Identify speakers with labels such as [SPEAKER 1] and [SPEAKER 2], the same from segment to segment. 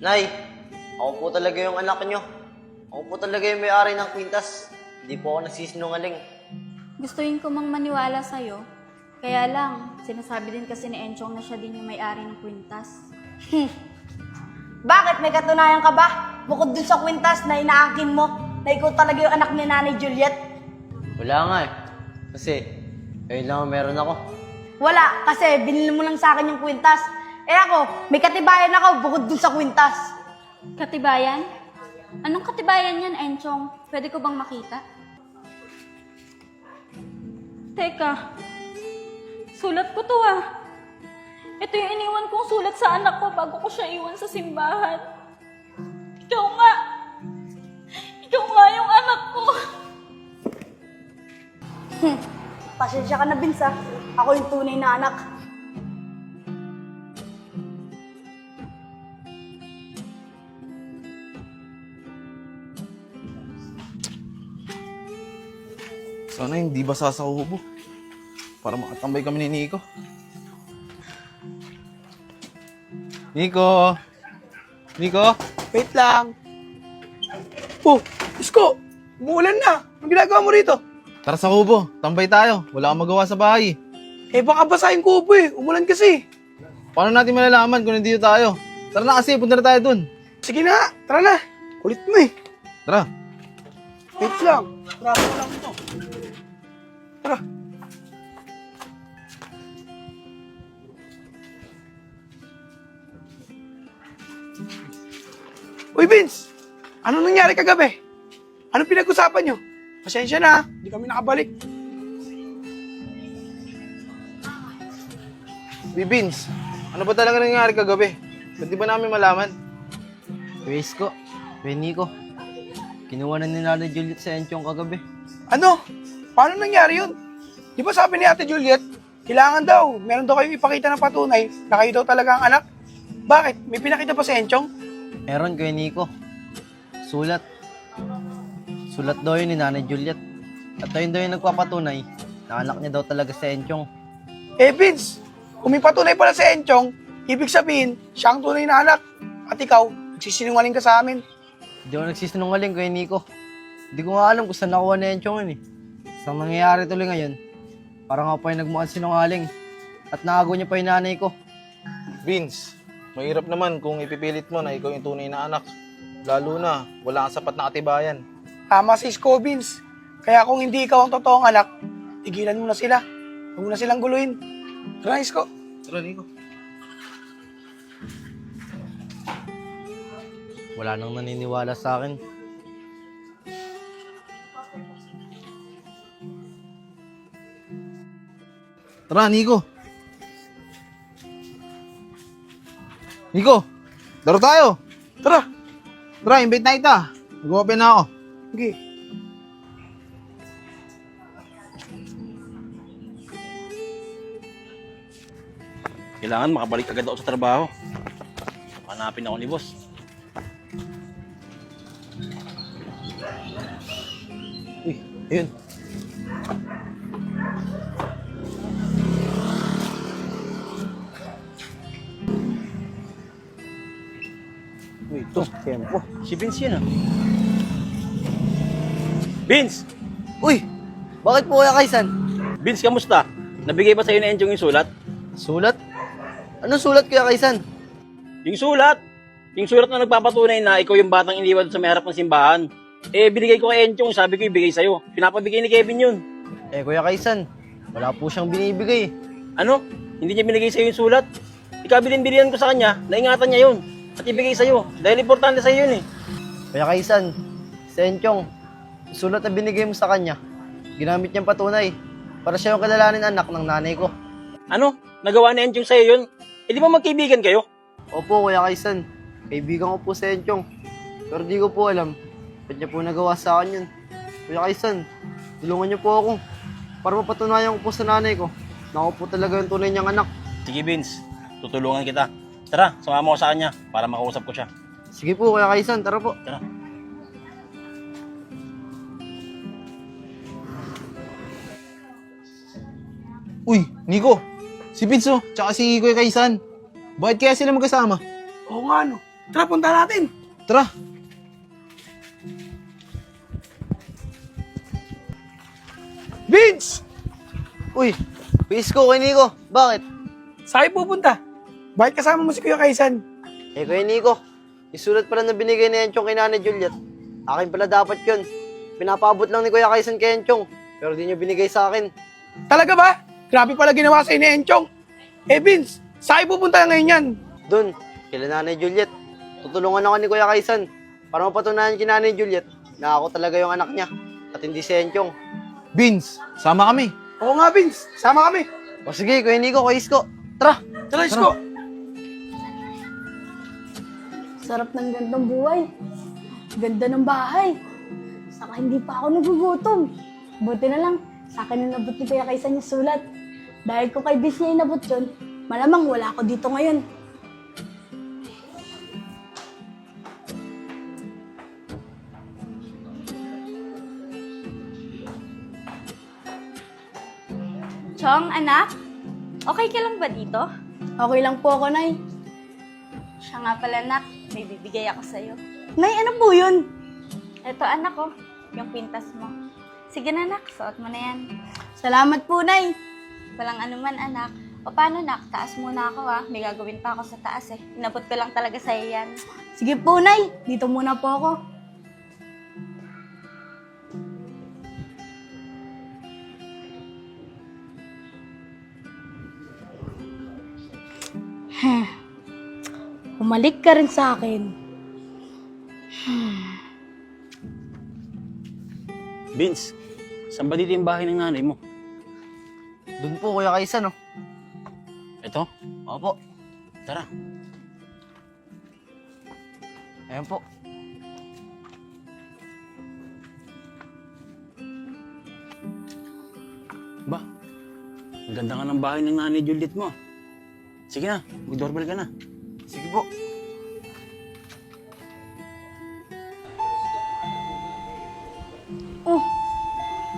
[SPEAKER 1] Nay, ako po talaga yung anak nyo. Ako po talaga yung may-ari ng kwintas. Hindi po ako nagsisinungaling.
[SPEAKER 2] Gustuin ko mang maniwala sa'yo. Kaya lang, sinasabi din kasi ni Enchong na siya din yung may-ari ng kwintas.
[SPEAKER 3] Bakit? May katunayan ka ba? Bukod dun sa kwintas na inaangkin mo, na ikaw talaga yung anak ni Nanay Juliet?
[SPEAKER 1] Wala nga eh. Kasi, ayun lang ang meron ako.
[SPEAKER 3] Wala, kasi binili mo lang sa akin yung kwintas. Eh ako, may katibayan ako bukod dun sa kwintas.
[SPEAKER 2] Katibayan? Anong katibayan yan, Enchong? Pwede ko bang makita? Teka, sulat ko to ah. Ito yung iniwan kong sulat sa anak ko bago ko siya iwan sa simbahan. Ikaw nga! Ikaw nga yung anak ko!
[SPEAKER 3] Pasensya ka na, Vince, ah. Ako yung tunay na anak.
[SPEAKER 4] Sana hindi basa sa ubo. Para makatambay kami ni Nico. Nico! Nico!
[SPEAKER 5] Wait lang. Oh, Isko! Umuulan na. Anong ginagawa mo rito?
[SPEAKER 4] Tara sa kubo, tambay tayo. Wala kang magawa sa bahay.
[SPEAKER 5] Eh, baka basahin ko po eh. Umulan kasi.
[SPEAKER 4] Paano natin malalaman kung nandito tayo? Tara na kasi, punta na tayo dun.
[SPEAKER 5] Sige na, tara na. Kulit mo eh.
[SPEAKER 4] Tara.
[SPEAKER 5] Wait lang. Tara ko lang ito. Tara. Uy, Vince! Ano nangyari kagabi? Anong pinag-usapan nyo? Pasensya na, hindi kami nakabalik.
[SPEAKER 4] Bibins, ano ba talaga nangyari kagabi? Ba't di ba namin malaman?
[SPEAKER 1] Kuya Isko, Kuya Nico, kinuha na ni Nanay Juliet sa Enchong kagabi.
[SPEAKER 5] Ano? Paano nangyari yun? Di ba sabi ni Ate Juliet, kailangan daw, meron daw kayong ipakita ng patunay na kayo daw talaga ang anak? Bakit? May pinakita pa si Enchong?
[SPEAKER 1] Meron, Kuya Nico. Sulat. Sulat daw yun ni Nanay Juliet. At ayun daw yung nagpapatunay na anak niya daw talaga si Enchong.
[SPEAKER 5] Eh Vince, kung may patunay pala si Enchong, ibig sabihin, siya ang tunay na anak. At ikaw, nagsisinungaling ka sa amin.
[SPEAKER 1] Hindi ako nagsisinungaling, Kuya Nico. Hindi ko nga alam kung saan nakuha ni Enchong yun eh. Sa nangyayari tuloy ngayon, parang ako pa yung nagmukhang sinungaling. At nakago niya pa yung nanay ko.
[SPEAKER 4] Vince, mahirap naman kung ipipilit mo na ikaw yung tunay na anak. Lalo na, wala kang sapat na katibayan.
[SPEAKER 5] Tama si Isko, Vince. Kaya kung hindi ikaw ang totoong anak, tigilan mo na sila. Huwag mo na silang guluhin. Tara, Isko.
[SPEAKER 4] Tara, Nico.
[SPEAKER 1] Wala nang naniniwala sa akin.
[SPEAKER 4] Tara, Nico. Nico, laro tayo.
[SPEAKER 5] Tara.
[SPEAKER 4] Tara, invite na kita. Mag-open na ako.
[SPEAKER 5] Sige.
[SPEAKER 6] Kailangan makabalik agad ako sa trabaho. Hanapin ako ni boss.
[SPEAKER 4] Uy, ayun.
[SPEAKER 6] Uy, ito, tempo. Si Vince yun ah. Vince!
[SPEAKER 1] Uy! Bakit po Kuya Kaisan?
[SPEAKER 6] Vince, kamusta? Nabigay ba sa'yo ni Enchong yung sulat?
[SPEAKER 1] Sulat? Anong sulat Kuya Kaisan?
[SPEAKER 6] Yung sulat! Yung sulat na nagpapatunay na ikaw yung batang iniwan sa may harap ng simbahan. Eh, binigay ko kay Enchong, sabi ko ibigay sa'yo. Pinapabigay ni Kevin yun.
[SPEAKER 1] Eh Kuya Kaisan, wala po siyang binibigay.
[SPEAKER 6] Ano? Hindi niya binigay sa'yo yung sulat? Ikabilin-bilian ko sa kanya, naingatan niya yun. At ibigay sa'yo, dahil importante sa'yo yun eh.
[SPEAKER 1] Kuya Kaisan, si Enchong, sulat na binigay mo sa kanya, ginamit niyang patunay para siya yung kilalanin anak ng nanay ko.
[SPEAKER 6] Ano? Nagawa ni Enchong sa'yo yun? Eh di ba magkaibigan kayo?
[SPEAKER 1] Opo Kuya Kaisan, kaibigan ko po si Enchong. Pero di ko po alam, ba't niya po nagawa sa akin yun. Kuya Kaisan, tulungan niyo po ako para mapatunayan ko po sa nanay ko na ako po talaga yung tunay niyang anak.
[SPEAKER 6] Sige Vince, tutulungan kita. Tara, sumama ko sa kanya para makausap ko siya.
[SPEAKER 1] Sige po Kuya Kaisan, tara po.
[SPEAKER 6] Tara.
[SPEAKER 4] Uy, Nico. Si Vince oh, tsaka si Kuya Kaisan. Bakit kaya sila magkasama?
[SPEAKER 5] Oo nga, no. Tara, punta natin.
[SPEAKER 4] Tara!
[SPEAKER 5] Vince!
[SPEAKER 1] Uy, Isko, kay Nico. Bakit?
[SPEAKER 5] Saan kayo pupunta? Bakit kasama mo si Kuya Kaisan?
[SPEAKER 1] Eh, kay Nico. Isulat pala na binigay ni Enchong kay Nanay Juliet. Akin pala dapat yun. Pinapaabot lang ni Kuya Kaisan kay Enchong. Pero di niyo binigay sa akin.
[SPEAKER 5] Talaga ba? Grabe pala ginawa sa'yo ni Enchong. Eh Vince, saan kayo pupunta ngayon yan?
[SPEAKER 1] Doon, kila Nanay Juliet. Tutulungan ako ni Kuya Kaisan para mapatunayan kay Nanay Juliet na ako talaga yung anak niya at hindi si Enchong.
[SPEAKER 4] Vince, sama kami.
[SPEAKER 5] Oo nga Vince, sama kami.
[SPEAKER 1] O sige, Kuya Nico, Kuya Isko. Tara!
[SPEAKER 5] Tara, Isko.
[SPEAKER 3] Sarap ng gandang buhay. Ganda ng bahay. Saka hindi pa ako nagugutom. Buti na lang, sa akin na nabot ni Kuya Kaisan yung sulat. Dahil ko kay Vince niya inabot yun, malamang wala ako dito ngayon.
[SPEAKER 2] Chong, anak? Okay ka lang ba dito?
[SPEAKER 3] Okay lang po ako, Nay.
[SPEAKER 2] Siya nga pala, anak. May bibigay ako sa'yo.
[SPEAKER 3] Nay, ano po yun?
[SPEAKER 2] Ito, anak, oh. Yung pintas mo. Sige na, anak. Suot mo na yan.
[SPEAKER 3] Salamat po, Nay.
[SPEAKER 2] Walang anuman, anak. O paano, nak? Taas muna ako, ah. May gagawin pa ako sa taas, eh. Inabot ko lang talaga sa'yo yan.
[SPEAKER 3] Sige po, Nay. Dito muna po ako. Humalik ka rin sa akin.
[SPEAKER 6] Vince, saan ba dito yung bahay ng nanay mo?
[SPEAKER 1] Doon po, Kuya Kaisan, oh.
[SPEAKER 6] Ito?
[SPEAKER 1] Opo.
[SPEAKER 6] Tara.
[SPEAKER 1] Ayan po.
[SPEAKER 6] Ba, ang ganda nga ng bahay ng nanay Juliet mo. Sige na, mag-doorbell ka na.
[SPEAKER 1] Sige po.
[SPEAKER 3] Oh,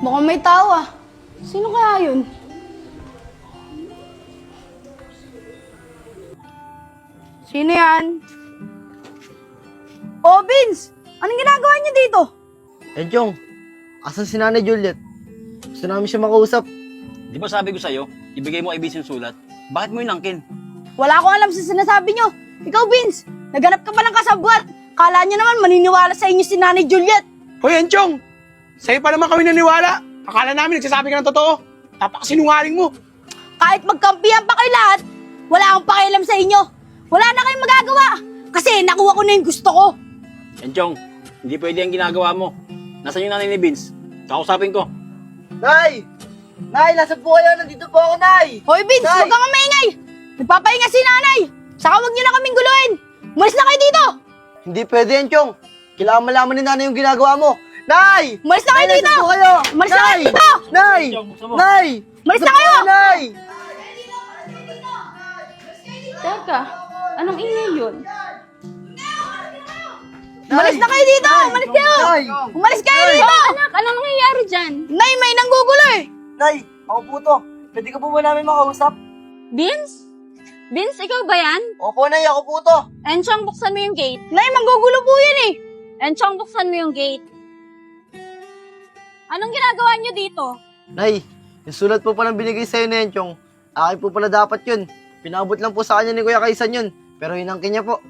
[SPEAKER 3] mukhang may tao ah. Sino kaya yun? Sino yan? Oh, Vince! Anong ginagawa niyo dito?
[SPEAKER 1] Enchong, asan si Nanay Juliet? Gusto namin siya makausap.
[SPEAKER 6] Di ba sabi ko sa'yo, ibigay mo kay Vince yung sulat? Bakit mo inangkin?
[SPEAKER 3] Wala akong alam sa sinasabi niyo. Ikaw, Vince, naghanap ka pa ng kasabwat. Kala niyo naman maniniwala sa inyo si Nanay Juliet.
[SPEAKER 5] Hoy Enchong, sa'yo pa naman kami naniwala. Akala namin nagsasabi ka ng totoo. Napakasinungaling mo.
[SPEAKER 3] Kahit magkampihan pa kayo lahat, wala akong pakialam sa inyo. Wala na kayong magagawa. Kasi nakuha ko na yung gusto ko.
[SPEAKER 6] Enchong, hindi pwede ang ginagawa mo. Nasaan yung nanay ni Vince? Kausapin ko.
[SPEAKER 1] Nay! Nay, nasa po kayo? Nandito po ako, Nay!
[SPEAKER 3] Hoy, Vince,
[SPEAKER 1] Nay!
[SPEAKER 3] huwag kang maingay. Nagpapahinga si nanay. Saka huwag niyo na kaming guluhin. Umalis na kayo dito.
[SPEAKER 1] Hindi pwede, Enchong. Kailangan malaman ni Nanay yung ginagawa mo. Nay!
[SPEAKER 3] Umalis na kayo
[SPEAKER 1] Nay,
[SPEAKER 3] dito.
[SPEAKER 1] nasa po kayo?
[SPEAKER 3] Umalis na kayo
[SPEAKER 1] Nay!
[SPEAKER 3] dito.
[SPEAKER 1] Nay!
[SPEAKER 6] Enchong, buksan mo.
[SPEAKER 1] Nay!
[SPEAKER 3] Umalis
[SPEAKER 1] Nasa
[SPEAKER 3] na kayo!
[SPEAKER 1] po Nay!
[SPEAKER 2] Teka, anong ingay yun?
[SPEAKER 3] Umalis na kayo dito. Umalis kayo.
[SPEAKER 1] Nay!
[SPEAKER 3] Umalis kayo dito.
[SPEAKER 2] Anak, anong nangyayari dyan?
[SPEAKER 3] Nay, may nanggugulo eh.
[SPEAKER 1] Nay! Ako po to. Pwede ka po ba namin makausap?
[SPEAKER 2] Vince? Vince, ikaw ba yan?
[SPEAKER 1] Opo, Nay. Ako po to.
[SPEAKER 2] Enchong, buksan mo yung gate.
[SPEAKER 3] Nay, manggugulo po yan eh.
[SPEAKER 2] Enchong, buksan mo yung gate. Anong ginagawa niyo dito?
[SPEAKER 1] Nay, yung sulat po palang binigay sa'yo ni Enchong, akin po pala dapat yun. Pinabot lang po sa kanya ni Kuya Kaisan yun. Pero inangkin niya po.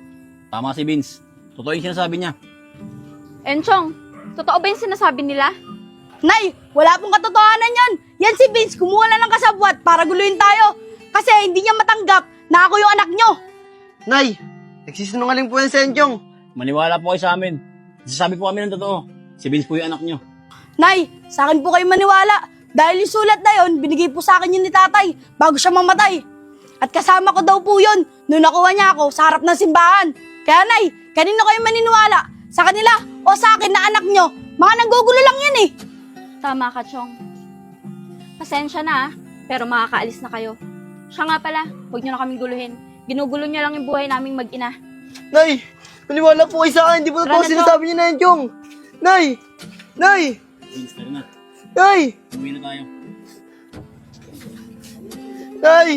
[SPEAKER 6] Tama si Vince. Totoo yung sinasabi niya.
[SPEAKER 2] Enchong, totoo ba yung sinasabi nila?
[SPEAKER 3] Nay, wala pong katotohanan yan. Yan si Vince, kumuha na ng kasabwat para guluhin tayo. Kasi hindi niya matanggap na ako yung anak nyo.
[SPEAKER 1] Nay, nagsisinungaling po yan si Enchong.
[SPEAKER 6] Maniwala po kayo sa amin. Sasabi po kami ng totoo. Si Vince po yung anak niyo.
[SPEAKER 3] Nay, sa akin po kayo maniwala. Dahil yung sulat na yun, binigay po sa akin yun ni tatay bago siya mamatay. At kasama ko daw po yun nung nakuha niya ako sa harap ng simbahan. Kaya Nay, kanino kayo maniniwala? Sa kanila o sa akin na anak nyo? Mga nanggugulo lang yan eh.
[SPEAKER 2] Tama ka, Chong. Pasensya na, pero makakaalis na kayo. Siya nga pala, huwag niyo na kaming guluhin. Ginugulo niyo lang yung buhay naming mag-ina.
[SPEAKER 1] Nay, maniwala po kayo sa akin. Di ba
[SPEAKER 2] Tara
[SPEAKER 1] po
[SPEAKER 2] na,
[SPEAKER 1] sinasabi niya na Enchong? Nay! Nay!
[SPEAKER 6] Vince, tara na.
[SPEAKER 1] Nay!
[SPEAKER 6] Umuwi na tayo.
[SPEAKER 1] Nay!